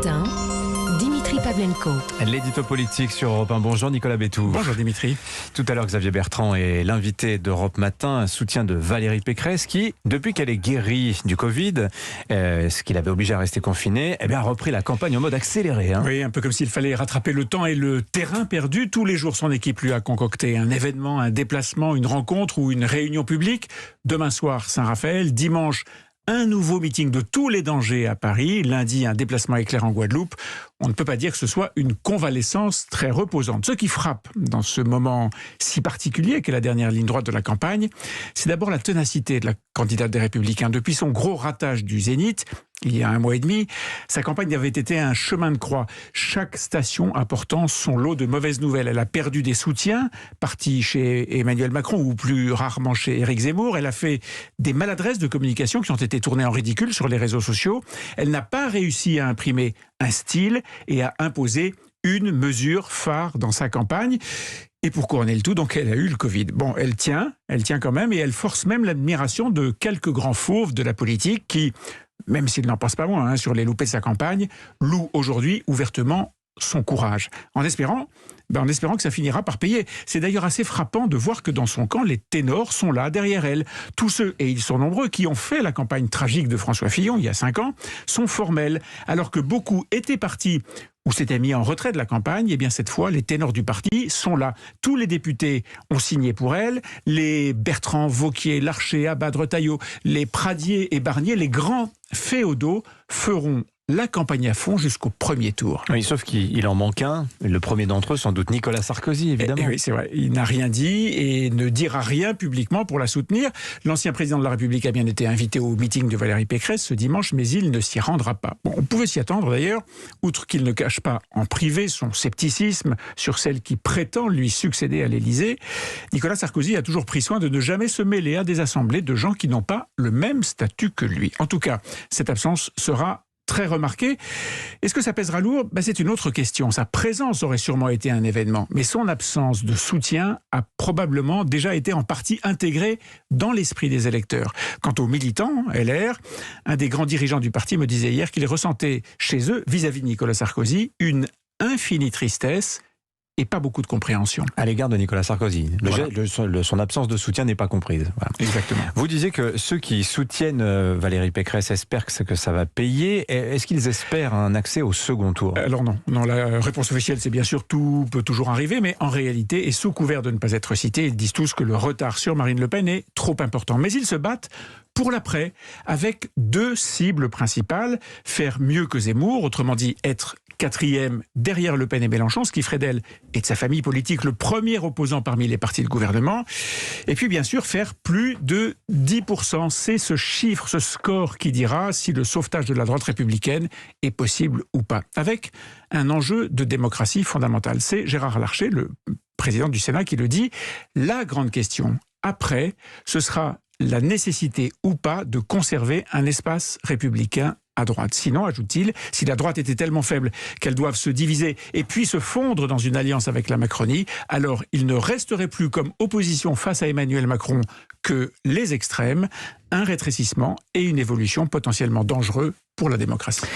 matin, Dimitri Pavlenko. L'édito politique sur Europe 1. Bonjour Nicolas Bétou. Bonjour Dimitri. Tout à l'heure, Xavier Bertrand est l'invité d'Europe Matin, un soutien de Valérie Pécresse qui, depuis qu'elle est guérie du Covid, ce qui l'avait obligé à rester confiné, a repris la campagne en mode accéléré. Oui, un peu comme s'il fallait rattraper le temps et le terrain perdu. Tous les jours, son équipe lui a concocté un événement, un déplacement, une rencontre ou une réunion publique. Demain soir, Saint-Raphaël. Dimanche, un nouveau meeting de tous les dangers à Paris. Lundi, un déplacement éclair en Guadeloupe. On ne peut pas dire que ce soit une convalescence très reposante. Ce qui frappe dans ce moment si particulier qu'est la dernière ligne droite de la campagne, c'est d'abord la ténacité de la candidate des Républicains. Depuis son gros ratage du Zénith, il y a 1 mois et demi, sa campagne avait été un chemin de croix. Chaque station apportant son lot de mauvaises nouvelles. Elle a perdu des soutiens, partis chez Emmanuel Macron ou plus rarement chez Éric Zemmour. Elle a fait des maladresses de communication qui ont été tournées en ridicule sur les réseaux sociaux. Elle n'a pas réussi à imprimer un style et à imposer une mesure phare dans sa campagne. Et pour couronner le tout, donc elle a eu le Covid. Bon, elle tient quand même, et elle force même l'admiration de quelques grands fauves de la politique qui, même s'ils n'en pensent pas moins sur les loupés de sa campagne, louent aujourd'hui ouvertement son courage, en espérant que ça finira par payer. C'est d'ailleurs assez frappant de voir que dans son camp, les ténors sont là, derrière elle. Tous ceux, et ils sont nombreux, qui ont fait la campagne tragique de François Fillon il y a 5 ans, sont formels, alors que beaucoup étaient partis ou s'étaient mis en retrait de la campagne. Et bien cette fois, les ténors du parti sont là. Tous les députés ont signé pour elle. Les Bertrand, Wauquiez, Larcher, Abad, Retailleau, les Pradier et Barnier, les grands féodaux feront la campagne à fond jusqu'au premier tour. Oui, sauf qu'il en manque un. Le premier d'entre eux, sans doute Nicolas Sarkozy, évidemment. Oui, c'est vrai. Il n'a rien dit et ne dira rien publiquement pour la soutenir. L'ancien président de la République a bien été invité au meeting de Valérie Pécresse ce dimanche, mais il ne s'y rendra pas. Bon, on pouvait s'y attendre d'ailleurs, outre qu'il ne cache pas en privé son scepticisme sur celle qui prétend lui succéder à l'Élysée. Nicolas Sarkozy a toujours pris soin de ne jamais se mêler à des assemblées de gens qui n'ont pas le même statut que lui. En tout cas, cette absence sera très remarqué. Est-ce que ça pèsera lourd ? C'est une autre question. Sa présence aurait sûrement été un événement, mais son absence de soutien a probablement déjà été en partie intégrée dans l'esprit des électeurs. Quant aux militants, LR, un des grands dirigeants du parti me disait hier qu'il ressentait chez eux, vis-à-vis de Nicolas Sarkozy, une infinie tristesse et pas beaucoup de compréhension. À l'égard de Nicolas Sarkozy. Son absence de soutien n'est pas comprise. Voilà. Exactement. Vous disiez que ceux qui soutiennent Valérie Pécresse espèrent que ça va payer. Est-ce qu'ils espèrent un accès au second tour ? Alors non, la réponse officielle, c'est bien sûr tout peut toujours arriver, mais en réalité, et sous couvert de ne pas être cités, ils disent tous que le retard sur Marine Le Pen est trop important. Mais ils se battent pour l'après, avec 2 cibles principales. Faire mieux que Zemmour, autrement dit être 4e derrière Le Pen et Mélenchon, ce qui ferait d'elle et de sa famille politique le premier opposant parmi les partis de gouvernement. Et puis bien sûr faire plus de 10%. C'est ce chiffre, ce score qui dira si le sauvetage de la droite républicaine est possible ou pas. Avec un enjeu de démocratie fondamental. C'est Gérard Larcher, le président du Sénat, qui le dit. La grande question après, ce sera la nécessité ou pas de conserver un espace républicain à droite. Sinon, ajoute-t-il, si la droite était tellement faible qu'elle doive se diviser et puis se fondre dans une alliance avec la Macronie, alors il ne resterait plus comme opposition face à Emmanuel Macron que les extrêmes, un rétrécissement et une évolution potentiellement dangereux pour la démocratie.